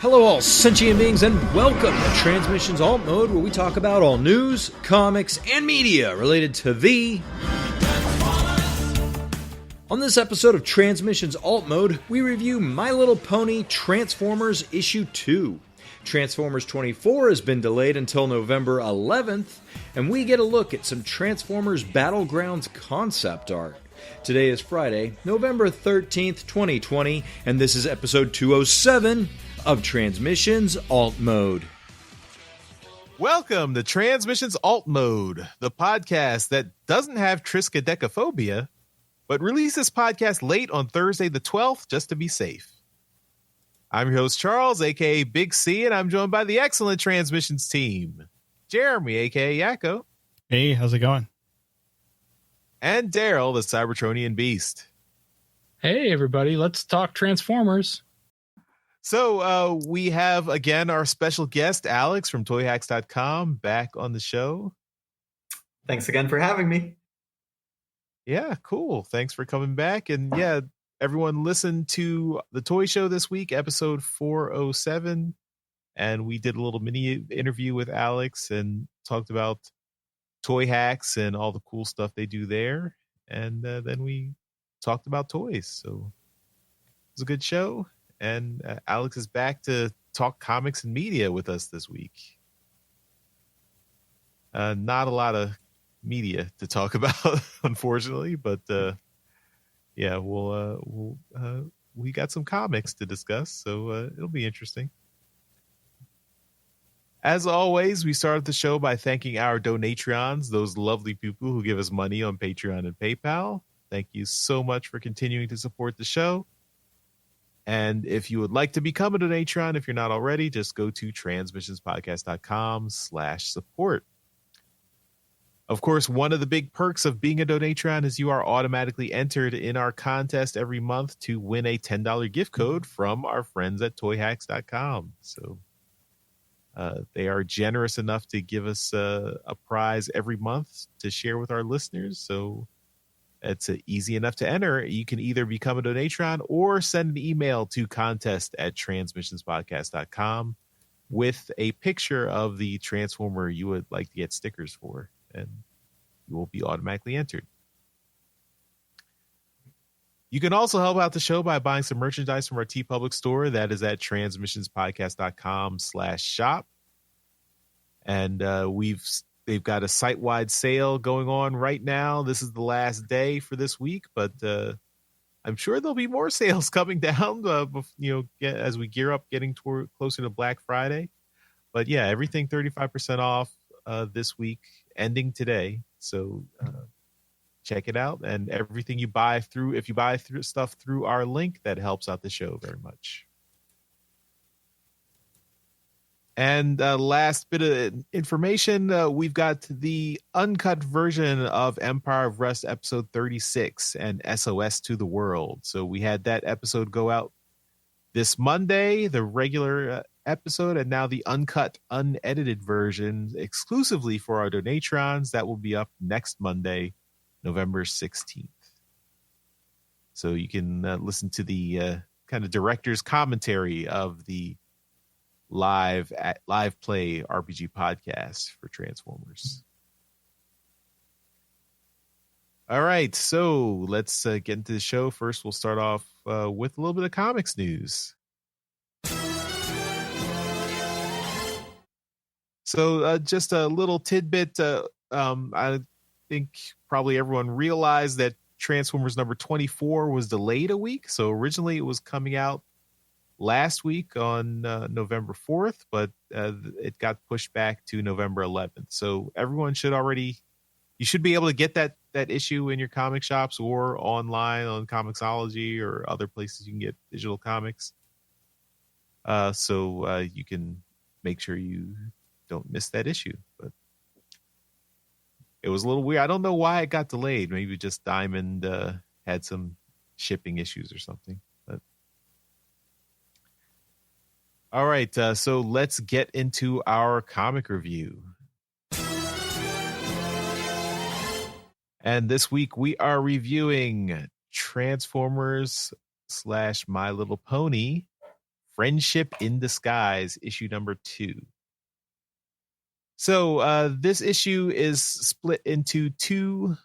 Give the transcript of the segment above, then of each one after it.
Hello all sentient beings and welcome to Transmissions Alt Mode, where we talk about all news, comics, and media related to the... On this episode of Transmissions Alt Mode, we review My Little Pony Transformers Issue 2. Transformers 24 has been delayed until November 11th, and we get a look at some Transformers Battlegrounds concept art. Today is Friday, November 13th, 2020, and this is episode 207 of Transmissions Alt Mode. Welcome to Transmissions Alt Mode, the podcast that doesn't have triskaidekaphobia, but released this podcast late on Thursday the 12th just to be safe. I'm your host, Charles, a.k.a. Big C, and I'm joined by the excellent Transmissions team. Jeremy, a.k.a. Yakko. Hey, how's it going? And Daryl, the Cybertronian Beast. Hey, everybody, let's talk Transformers. So we have, again, our special guest, Alex from ToyHacks.com, back on the show. Thanks again for having me. Yeah, cool. Thanks for coming back. And yeah, everyone listened to the Toy Show this week, episode 407. And we did a little mini interview with Alex and talked about Toy Hacks and all the cool stuff they do there. And then we talked about toys. So it was a good show. And Alex is back to talk comics and media with us this week. Not a lot of media to talk about, unfortunately, but yeah, we got some comics to discuss, so it'll be interesting. As always, we started the show by thanking our Donatreons, those lovely people who give us money on Patreon and PayPal. Thank you so much for continuing to support the show. And if you would like to become a Donatron, if you're not already, just go to transmissionspodcast.com/support. Of course, one of the big perks of being a Donatron is you are automatically entered in our contest every month to win a $10 gift code from our friends at toyhacks.com. So they are generous enough to give us a prize every month to share with our listeners. So it's easy enough to enter. You can either become a Donatron or send an email to contest@transmissionspodcast.com with a picture of the Transformer you would like to get stickers for, and you will be automatically entered. You can also help out the show by buying some merchandise from our TeePublic store. That is at transmissionspodcast.com/shop. And they've got a site-wide sale going on right now. This is the last day for this week, but I'm sure there'll be more sales coming down, as we gear up getting closer to Black Friday. But yeah, everything 35% off this week, ending today. So check it out. And everything you buy if you buy stuff through our link, that helps out the show very much. And last bit of information, we've got the uncut version of Empire of Rust episode 36 and SOS to the World. So we had that episode go out this Monday, the regular episode, and now the uncut, unedited version exclusively for our Donatrons. That will be up next Monday, November 16th. So you can listen to the kind of director's commentary of the live play RPG podcast for Transformers. All right, so let's get into the show. First, we'll start off with a little bit of comics news. So just a little tidbit. I think probably everyone realized that Transformers number 24 was delayed a week. So originally it was coming out last week on November 4th, but it got pushed back to November 11th. So everyone you should be able to get that issue in your comic shops or online on Comixology or other places you can get digital comics. So you can make sure you don't miss that issue. But it was a little weird. I don't know why it got delayed. Maybe just Diamond had some shipping issues or something. All right, so let's get into our comic review. And this week we are reviewing Transformers / My Little Pony Friendship in Disguise, issue number 2. So this issue is split into 2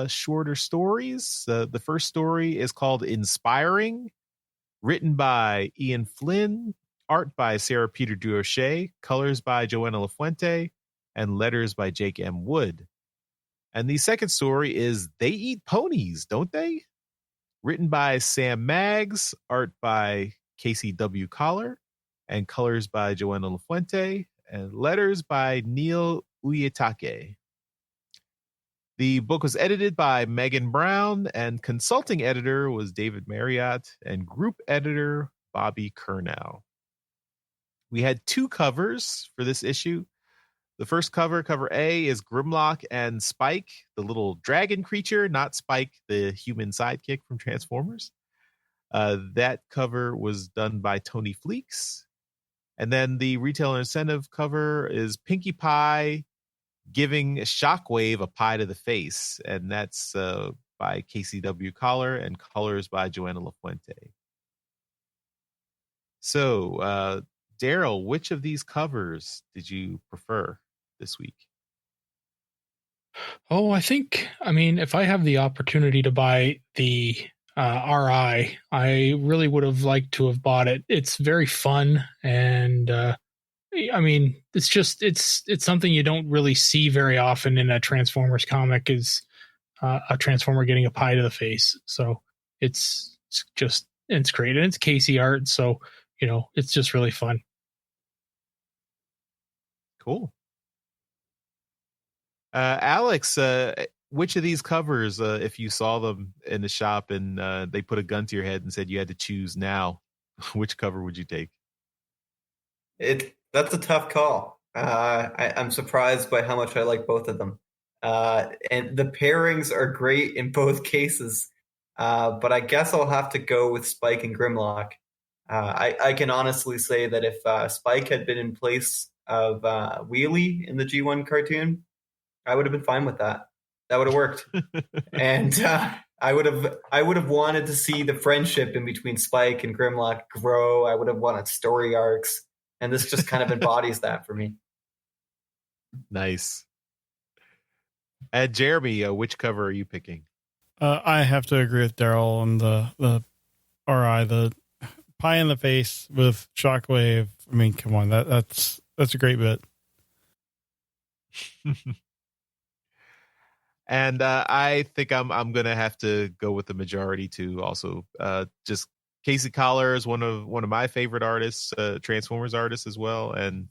shorter stories. The first story is called Inspiring, written by Ian Flynn, art by Sarah Peter Durocher, colors by Joanna Lafuente, and letters by Jake M. Wood. And the second story is They Eat Ponies, Don't They? Written by Sam Maggs, art by Casey W. Collar, and colors by Joanna Lafuente, and letters by Neil Uyetake. The book was edited by Megan Brown, and consulting editor was David Marriott, and group editor Bobby Curnow. We had 2 covers for this issue. The first cover, cover A, is Grimlock and Spike, the little dragon creature, not Spike, the human sidekick from Transformers. That cover was done by Tony Fleeks. And then the retailer incentive cover is Pinkie Pie giving Shockwave a pie to the face. And that's by Casey W. Collar, and colors by Joanna Lafuente. So, Daryl, which of these covers did you prefer this week? Oh, I mean, if I have the opportunity to buy the RI, I really would have liked to have bought it. It's very fun, and I mean, it's something you don't really see very often in a Transformers comic, is a Transformer getting a pie to the face. So it's great, and it's Casey art, so it's just really fun. Cool. Alex, which of these covers, if you saw them in the shop and they put a gun to your head and said you had to choose now, which cover would you take? That's a tough call. I'm surprised by how much I like both of them. And the pairings are great in both cases. But I guess I'll have to go with Spike and Grimlock. I can honestly say that if Spike had been in place of Wheelie in the G1 cartoon, I would have been fine with that. That would have worked. And I would have wanted to see the friendship in between Spike and Grimlock grow. I would have wanted story arcs. And this just kind of embodies that for me. Nice. And Jeremy, which cover are you picking? I have to agree with Daryl on the RI, the pie in the face with Shockwave. I mean, come on, that's a great bit. And I think I'm gonna have to go with the majority too. Also, just Casey Collar is one of my favorite artists, Transformers artists as well, and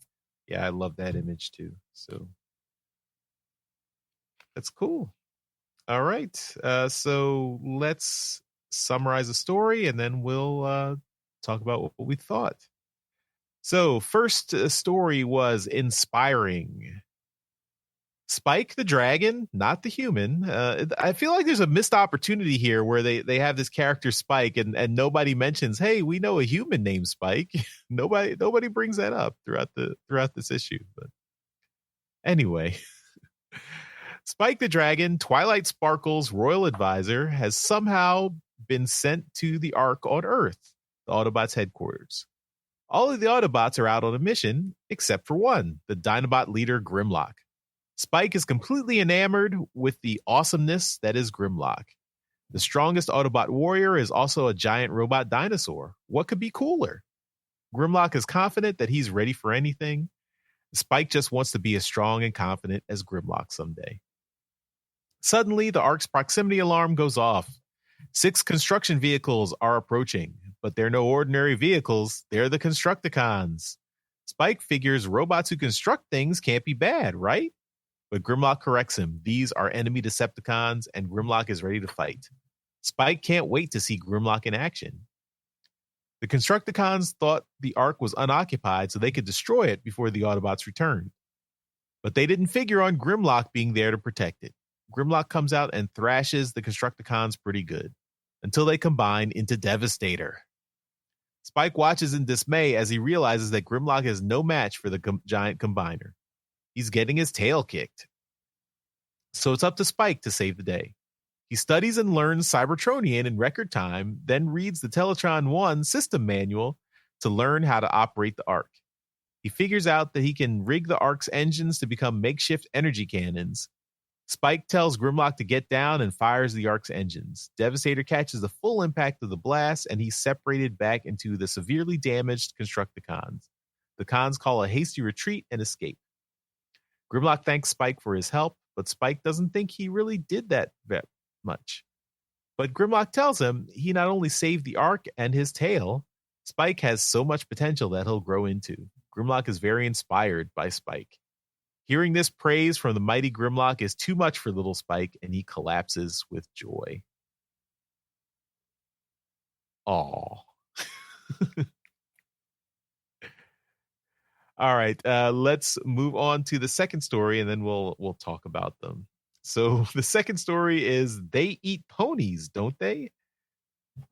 yeah, I love that image too. So that's cool. All right, so let's summarize the story, and then we'll talk about what we thought. So, first story was Inspiring. Spike the dragon, not the human. I feel like there's a missed opportunity here where they have this character Spike and nobody mentions, hey, we know a human named Spike. nobody brings that up throughout this issue. But anyway, Spike the dragon, Twilight Sparkle's royal advisor, has somehow been sent to the Ark on Earth, the Autobots' headquarters. All of the Autobots are out on a mission, except for one, the Dinobot leader Grimlock. Spike is completely enamored with the awesomeness that is Grimlock. The strongest Autobot warrior is also a giant robot dinosaur. What could be cooler? Grimlock is confident that he's ready for anything. Spike just wants to be as strong and confident as Grimlock someday. Suddenly, the Ark's proximity alarm goes off. 6 construction vehicles are approaching, but they're no ordinary vehicles. They're the Constructicons. Spike figures robots who construct things can't be bad, right? But Grimlock corrects him. These are enemy Decepticons, and Grimlock is ready to fight. Spike can't wait to see Grimlock in action. The Constructicons thought the Ark was unoccupied so they could destroy it before the Autobots returned. But they didn't figure on Grimlock being there to protect it. Grimlock comes out and thrashes the Constructicons pretty good, until they combine into Devastator. Spike watches in dismay as he realizes that Grimlock is no match for the giant combiner. He's getting his tail kicked. So it's up to Spike to save the day. He studies and learns Cybertronian in record time, then reads the Teletron 1 system manual to learn how to operate the Ark. He figures out that he can rig the Ark's engines to become makeshift energy cannons. Spike tells Grimlock to get down and fires the Ark's engines. Devastator catches the full impact of the blast, and he's separated back into the severely damaged Constructicons. The cons call a hasty retreat and escape. Grimlock thanks Spike for his help, but Spike doesn't think he really did that much. But Grimlock tells him he not only saved the Ark and his tail, Spike has so much potential that he'll grow into. Grimlock is very inspired by Spike. Hearing this praise from the mighty Grimlock is too much for little Spike, and he collapses with joy. Aw. All right, let's move on to the second story, and then we'll talk about them. So the second story is They Eat Ponies, Don't They?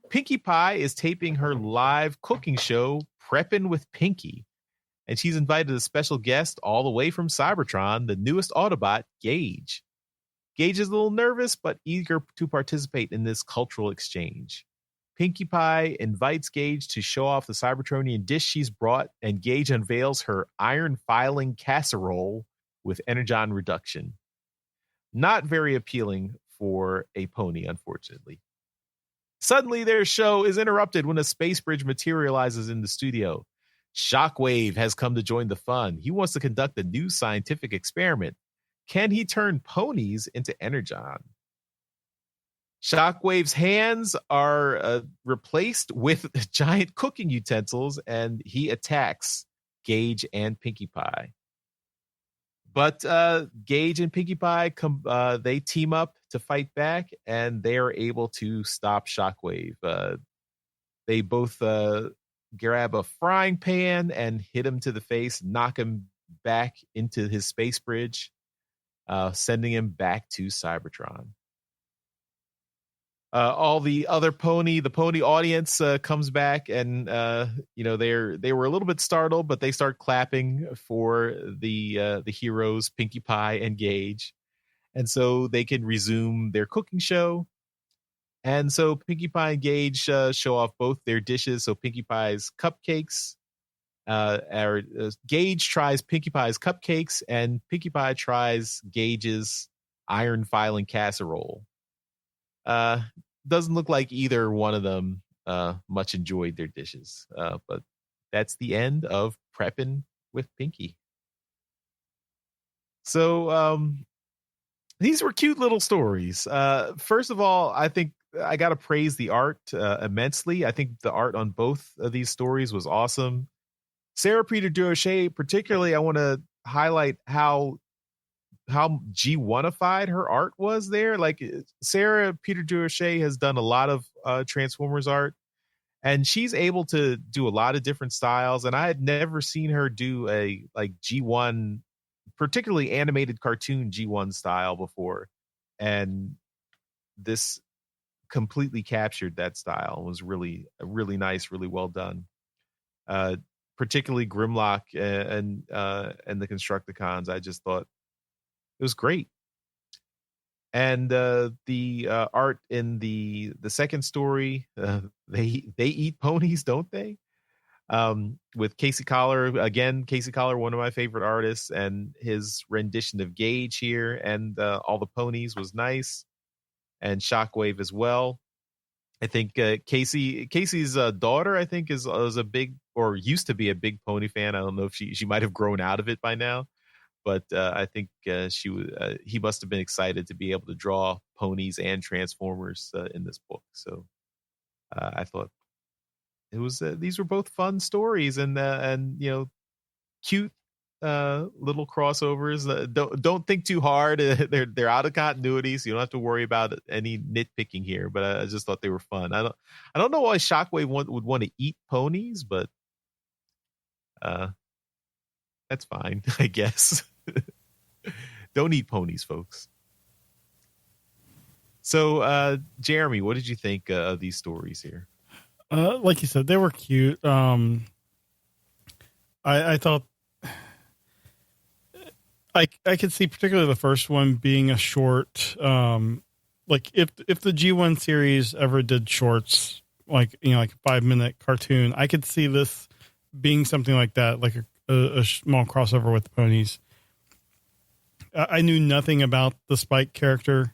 Pinkie Pie is taping her live cooking show, Preppin' with Pinkie. And she's invited a special guest all the way from Cybertron, the newest Autobot, Gage. Gage is a little nervous, but eager to participate in this cultural exchange. Pinkie Pie invites Gage to show off the Cybertronian dish she's brought, and Gage unveils her iron filing casserole with energon reduction. Not very appealing for a pony, unfortunately. Suddenly, their show is interrupted when a space bridge materializes in the studio. Shockwave has come to join the fun. He wants to conduct a new scientific experiment. Can he turn ponies into energon? Shockwave's hands are replaced with giant cooking utensils, and he attacks Gage and Pinkie Pie. But Gage and Pinkie Pie they team up to fight back, and they are able to stop Shockwave. They both grab a frying pan and hit him to the face, knock him back into his space bridge, sending him back to Cybertron. All the other the pony audience comes back, and they were a little bit startled, but they start clapping for the heroes, Pinkie Pie and Gage, and so they can resume their cooking show. And so Pinkie Pie and Gage show off both their dishes. So Pinkie Pie's cupcakes, Gage tries Pinkie Pie's cupcakes, and Pinkie Pie tries Gage's iron filing casserole. Doesn't look like either one of them much enjoyed their dishes. But that's the end of Preppin' with Pinkie. So these were cute little stories. First of all, I think I got to praise the art immensely. I think the art on both of these stories was awesome. Sarah Peter Durocher, particularly, I want to highlight how G1ified her art was there. Like, Sarah Peter Durocher has done a lot of Transformers art, and she's able to do a lot of different styles. And I had never seen her do a G1, particularly animated cartoon G1 style before. And this completely captured that style. It was really nice, really well done. Particularly Grimlock and the Constructicons, I just thought it was great. And the art in the second story, they eat ponies, don't they? With Casey Collar, again, Casey Collar, one of my favorite artists, and his rendition of Gage here, and all the ponies was nice, and Shockwave as well. I think Casey's daughter, I think, is a big, or used to be a big pony fan. I don't know if she might have grown out of it by now, but I think he must have been excited to be able to draw ponies and Transformers in this book. So I thought it was these were both fun stories, and cute little crossovers. Don't think too hard. They're out of continuity, so you don't have to worry about any nitpicking here. But I just thought they were fun. I don't know why Shockwave would want to eat ponies, but that's fine, I guess. Don't eat ponies, folks. So, Jeremy, what did you think of these stories here? Like you said, they were cute. I thought I could see particularly the first one being a short. Like if the G1 series ever did shorts, like a 5-minute cartoon, I could see this being something like that, like a small crossover with the ponies. I knew nothing about the Spike character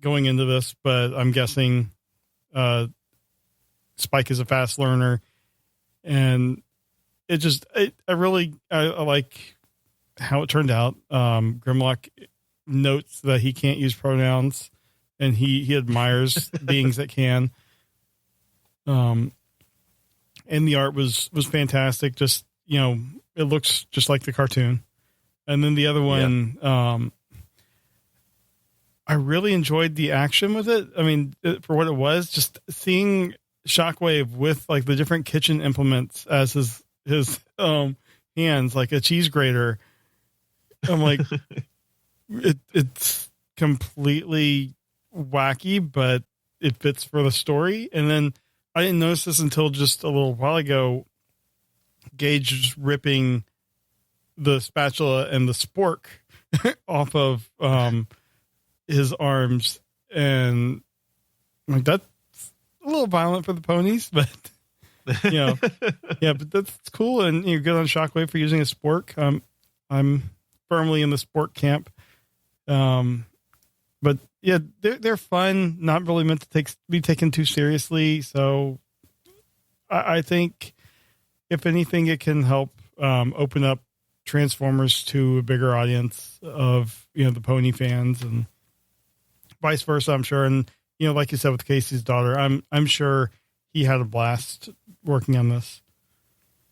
going into this, but I'm guessing Spike is a fast learner, and I like how it turned out. Grimlock notes that he can't use pronouns, and he admires beings that can. And the art was fantastic. Just, it looks just like the cartoon. And then the other one, I really enjoyed the action with it. I mean, for what it was, just seeing Shockwave with like the different kitchen implements as his hands, like a cheese grater. I'm like, it's completely wacky, but it fits for the story. And then I didn't notice this until just a little while ago. Gage just ripping the spatula and the spork off of his arms, and I'm like, that's a little violent for the ponies, but yeah, but that's cool. And you're good on Shockwave for using a spork. I'm firmly in the spork camp. But yeah, they're fun, not really meant to be taken too seriously. So I think if anything, it can help open up Transformers to a bigger audience of, the pony fans, and vice versa, I'm sure. And, like you said, with Casey's daughter, I'm sure he had a blast working on this.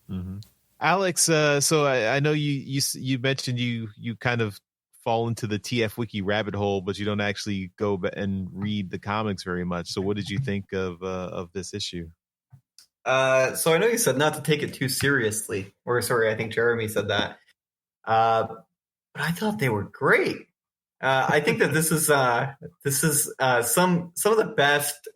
Mm-hmm. Alex, so I know you mentioned you kind of fall into the TF Wiki rabbit hole, but you don't actually go and read the comics very much. So what did you think of this issue? So I know you said not to take it too seriously, or sorry, I think Jeremy said that. But I thought they were great. I think that this is some of the best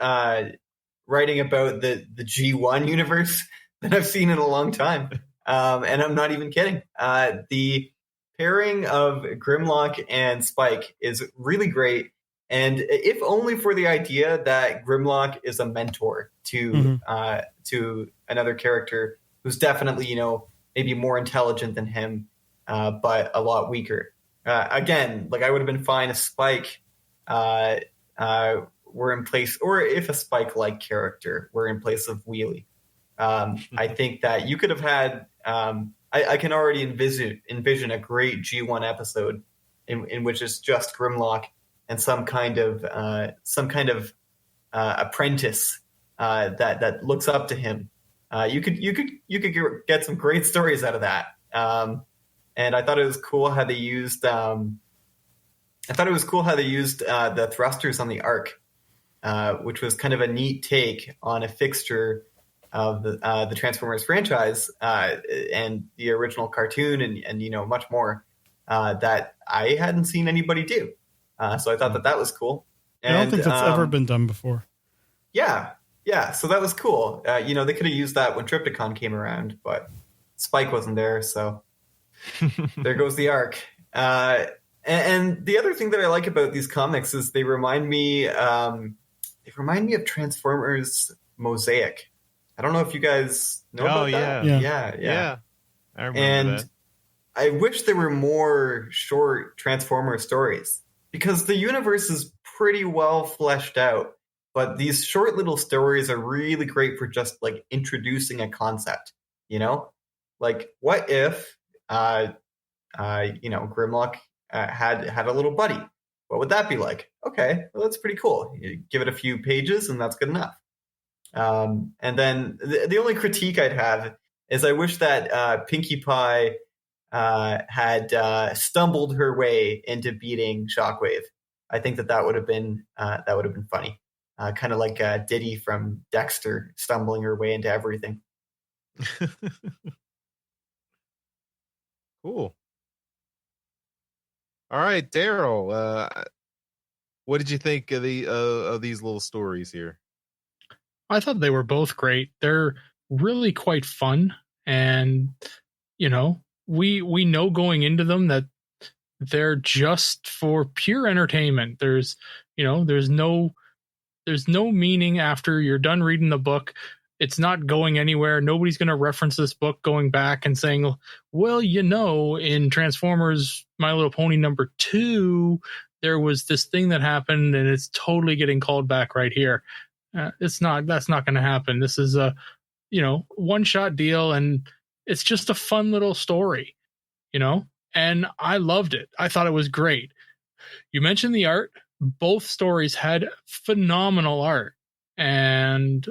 writing about the G1 universe that I've seen in a long time. And I'm not even kidding. The pairing of Grimlock and Spike is really great. And if only for the idea that Grimlock is a mentor to another character who's definitely, maybe more intelligent than him, but a lot weaker. Again, like I would have been fine if Spike were in place, or if a Spike-like character were in place of Wheelie. I think that you could have had. I can already envision a great G1 episode in which it's just Grimlock and some kind of apprentice that looks up to him. You could get some great stories out of that. And I thought it was cool how they used. The thrusters on the Ark, which was kind of a neat take on a fixture of the Transformers franchise and the original cartoon, and much more that I hadn't seen anybody do. So I thought that was cool. And, I don't think that's ever been done before. Yeah. So that was cool. They could have used that when Trypticon came around, but Spike wasn't there, so there goes the Ark. And the other thing that I like about these comics is they remind me of Transformers Mosaic. I don't know if you guys know about that. Yeah. I remember that. I wish there were more short Transformer stories, because the universe is pretty well fleshed out, but these short little stories are really great for just like introducing a concept, like what if, Grimlock had a little buddy. What would that be like? Okay, well, that's pretty cool. You give it a few pages and that's good enough. And then the only critique I'd have is I wish that Pinkie Pie had stumbled her way into beating Shockwave. I think that would have been funny, kind of like Diddy from Dexter stumbling her way into everything. Cool. All right, Daryl. What did you think of these little stories here? I thought they were both great. They're really quite fun, and we know going into them that they're just for pure entertainment. There's no meaning after you're done reading the book. It's not going anywhere. Nobody's going to reference this book going back and saying, well, in Transformers My Little Pony #2, there was this thing that happened and it's totally getting called back right here. That's not going to happen. This is a, one-shot deal, and it's just a fun little story, and I loved it. I thought it was great. You mentioned the art. Both stories had phenomenal art, and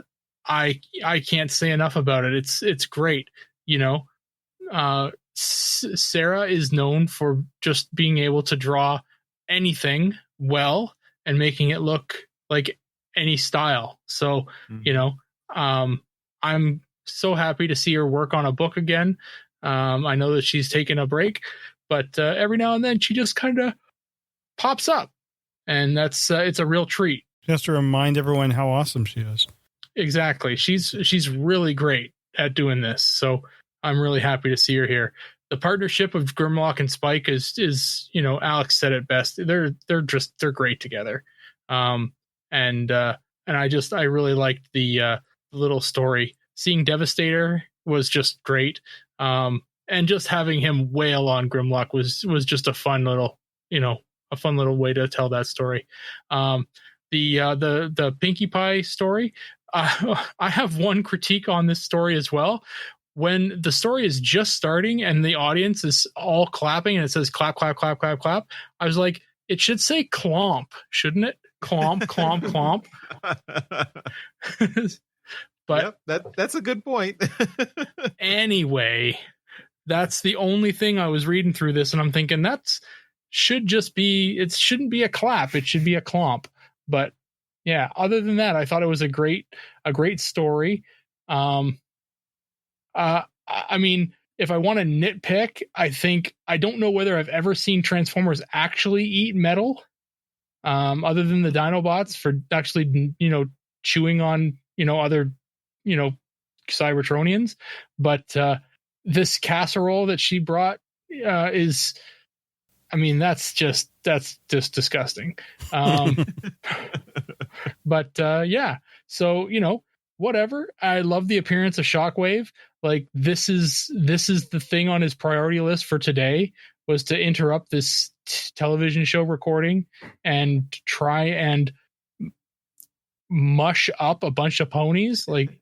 I can't say enough about it. It's great. Sarah is known for just being able to draw anything well and making it look like any style. So, I'm so happy to see her work on a book again. I know that she's taken a break, but every now and then she just kind of pops up, and that's it's a real treat. Just to remind everyone how awesome she is. Exactly. She's really great at doing this. So I'm really happy to see her here. The partnership of Grimlock and Spike is Alex said it best. They're great together. And I really liked the little story. Seeing Devastator was just great. And just having him wail on Grimlock was just a fun little way to tell that story. The Pinkie Pie story. I have one critique on this story as well. When the story is just starting and the audience is all clapping and it says clap, clap, clap, clap, clap, I was like, it should say clomp, shouldn't it? Clomp, clomp, clomp. But that's a good point. Anyway, that's the only thing I was reading through this, and I'm thinking it shouldn't be a clap, it should be a clomp. But yeah, other than that, I thought it was a great story. I mean, if I want to nitpick, I don't know whether I've ever seen Transformers actually eat metal, other than the Dinobots for actually, chewing on, other, Cybertronians. But this casserole that she brought is, I mean, that's just disgusting. But yeah, so whatever. I love the appearance of Shockwave. Like this is the thing on his priority list for today, was to interrupt this television show recording and try and mush up a bunch of ponies. Like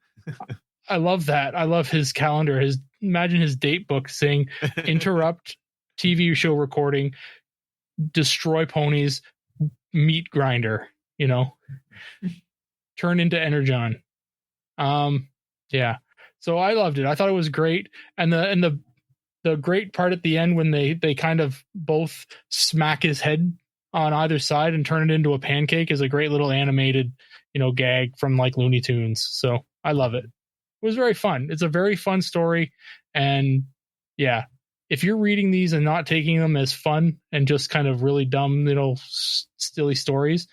I love that. I love his calendar. Imagine his date book saying interrupt TV show recording, destroy ponies, meat grinder, turn into Energon. Yeah. So I loved it. I thought it was great. And the great part at the end when they kind of both smack his head on either side and turn it into a pancake is a great little animated, gag from like Looney Tunes. So I love it. It was very fun. It's a very fun story. And yeah, if you're reading these and not taking them as fun and just kind of really dumb, silly stories,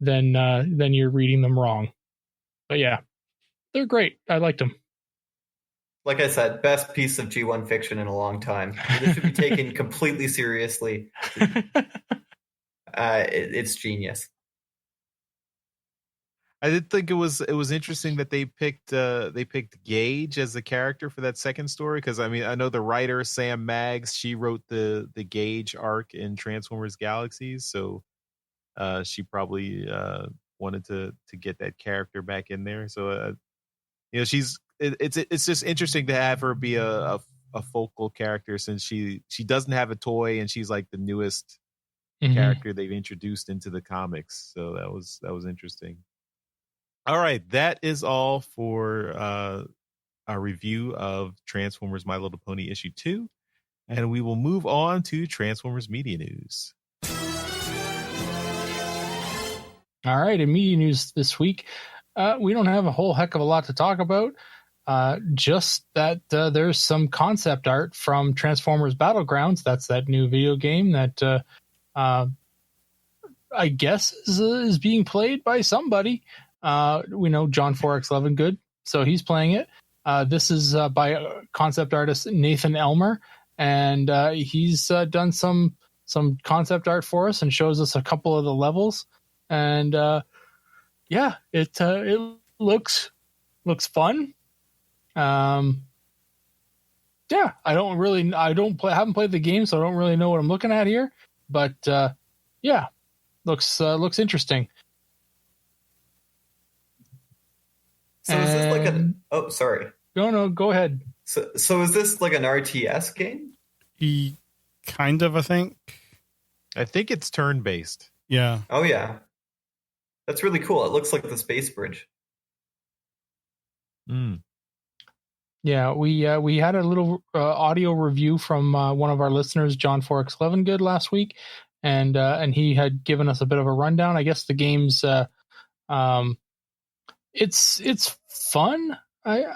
then you're reading them wrong. But yeah, they're great. I liked them. Like I said, best piece of G1 fiction in a long time. This should be taken completely seriously. It's genius. I did think it was interesting that they picked Gage as the character for that second story, because I mean I know the writer Sam Maggs, she wrote the Gage arc in Transformers Galaxies, so she probably wanted to get that character back in there. So it's just interesting to have her be a focal character, since she doesn't have a toy and she's like the newest character they've introduced into the comics. So that was interesting. All right, that is all for our review of Transformers My Little Pony issue 2, and we will move on to Transformers media news. All right, in media news this week, we don't have a whole heck of a lot to talk about. Just that there's some concept art from Transformers Battlegrounds. That's that new video game that I guess is being played by somebody. We know John 4X Levengood, so he's playing it. This is by concept artist Nathan Elmer, and he's done some concept art for us and shows us a couple of the levels. And yeah, it looks fun. Yeah, haven't played the game, so I don't really know what I'm looking at here. But yeah, looks interesting. So is this like oh, sorry. No, go ahead. So is this like an RTS game? Kind of, I think. I think it's turn-based. Yeah. Oh yeah. That's really cool. It looks like the Space Bridge. Yeah, we had a little audio review from one of our listeners, John 4X11 Good, last week, and he had given us a bit of a rundown. I guess the game's it's fun. But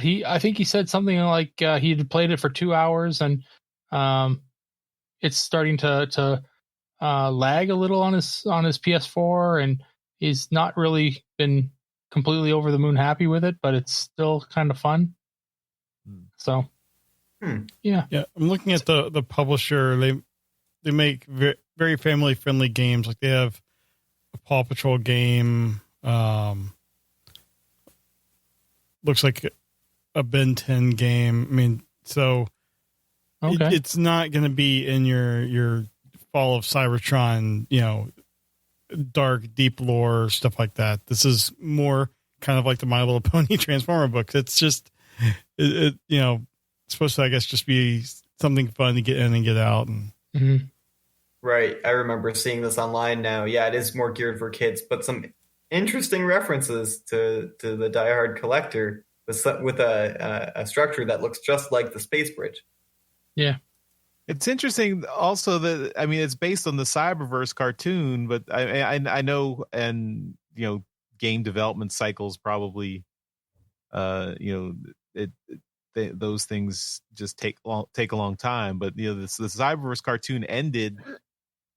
I think he said something like he had played it for 2 hours and it's starting to lag a little on his PS4, and he's not really been completely over the moon happy with it, but it's still kind of fun. So yeah. I'm looking at the publisher. They make very family friendly games. Like they have a Paw Patrol game. Looks like a Ben 10 game. I mean, so Okay. it's not going to be in your Fall of Cybertron, dark, deep lore, stuff like that. This is more kind of like the My Little Pony Transformer books. It's just, it's supposed to, I guess, just be something fun to get in and get out. And Right. I remember seeing this online now. Yeah, it is more geared for kids, but some interesting references to the diehard collector with a structure that looks just like the Space Bridge. Yeah. It's interesting also that, I mean, it's based on the Cyberverse cartoon, but I know, and, game development cycles probably, those things just take a long time. But, the Cyberverse cartoon ended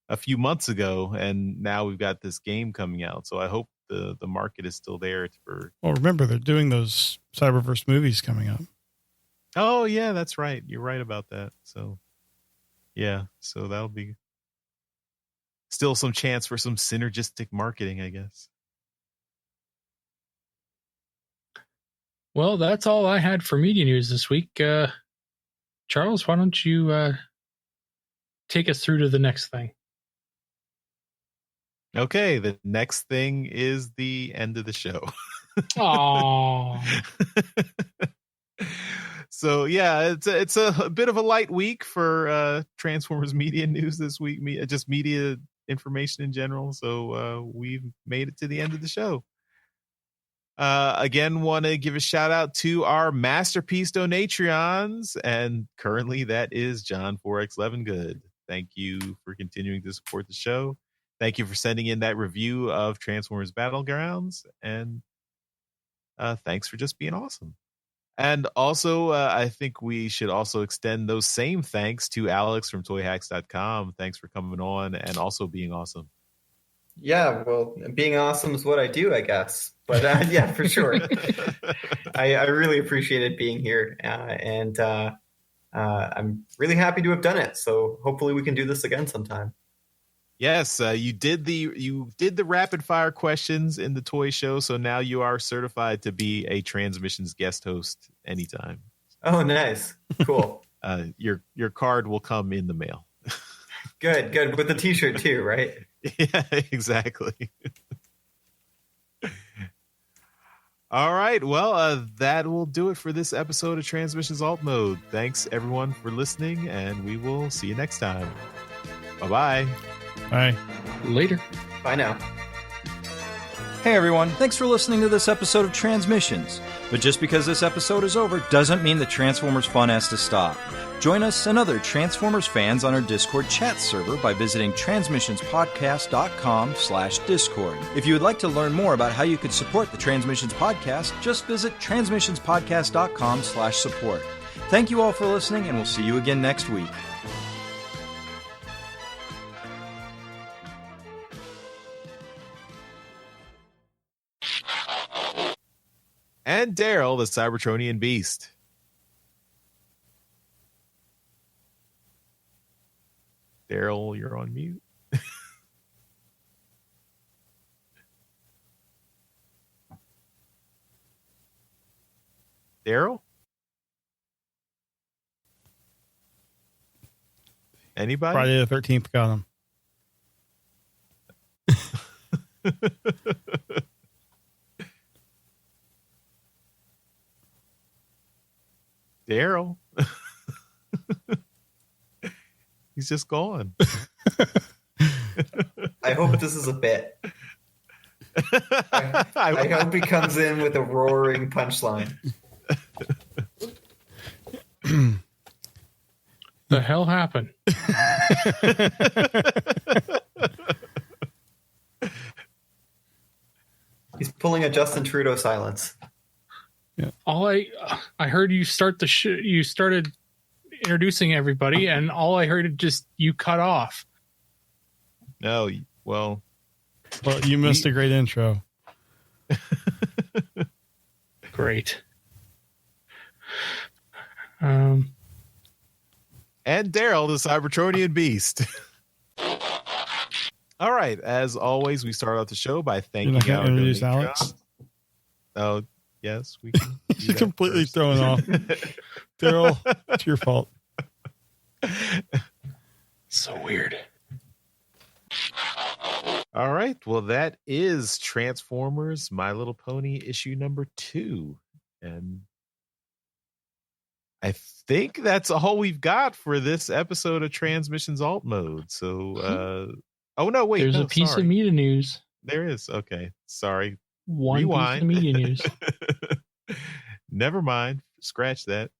a few months ago, and now we've got this game coming out. So I hope the market is still there for. Well, remember, they're doing those Cyberverse movies coming up. Oh yeah, that's right. You're right about that. So yeah, so that'll be still some chance for some synergistic marketing, I guess. Well, that's all I had for media news this week. Charles, why don't you take us through to the next thing? Okay, the next thing is the end of the show. Aww. So yeah, it's a bit of a light week for Transformers media news this week, just media information in general. So we've made it to the end of the show. Again, want to give a shout out to our masterpiece donatrions, and currently that is John 4X11 Good. Thank you for continuing to support the show. Thank you for sending in that review of Transformers Battlegrounds, and thanks for just being awesome. And also, I think we should also extend those same thanks to Alex from ToyHacks.com. Thanks for coming on and also being awesome. Yeah, well, being awesome is what I do, I guess. But yeah, for sure. I really appreciated being here, and I'm really happy to have done it. So hopefully we can do this again sometime. Yes, you did the rapid fire questions in the toy show, so now you are certified to be a Transmissions guest host anytime. Oh, nice, cool. Your card will come in the mail. Good with the T-shirt too, right? Yeah, exactly. All right, well, that will do it for this episode of Transmissions Alt Mode. Thanks everyone for listening, and we will see you next time. Bye-bye. Bye. Later. Bye now. Hey everyone, thanks for listening to this episode of Transmissions. But just because this episode is over doesn't mean that Transformers fun has to stop. Join us and other Transformers fans on our Discord chat server by visiting transmissionspodcast.com/discord. If you would like to learn more about how you could support the Transmissions Podcast, just visit transmissionspodcast.com/support. Thank you all for listening, and we'll see you again next week. And Daryl, the Cybertronian Beast. Daryl, you're on mute. Daryl? Anybody? Friday the 13th got him. Daryl. He's just gone. I hope this is a bit. I hope he comes in with a roaring punchline. The hell happened? He's pulling a Justin Trudeau silence. All I heard you start you started introducing everybody, and all I heard just you cut off. No, well, you missed a great intro. Great. And Daryl, the Cybertronian beast. All right. As always, we start out the show by thanking You're not our gonna introduce donation. Alex? Oh, yes, we can. You're completely thrown off. Daryl, it's your fault. So weird. All right. Well, that is Transformers My Little Pony issue number 2. And I think that's all we've got for this episode of Transmissions Alt Mode. So, oh, no, wait. There's a piece of media news. There is. Okay. Sorry. One Rewind. piece of media news. Never mind. Scratch that.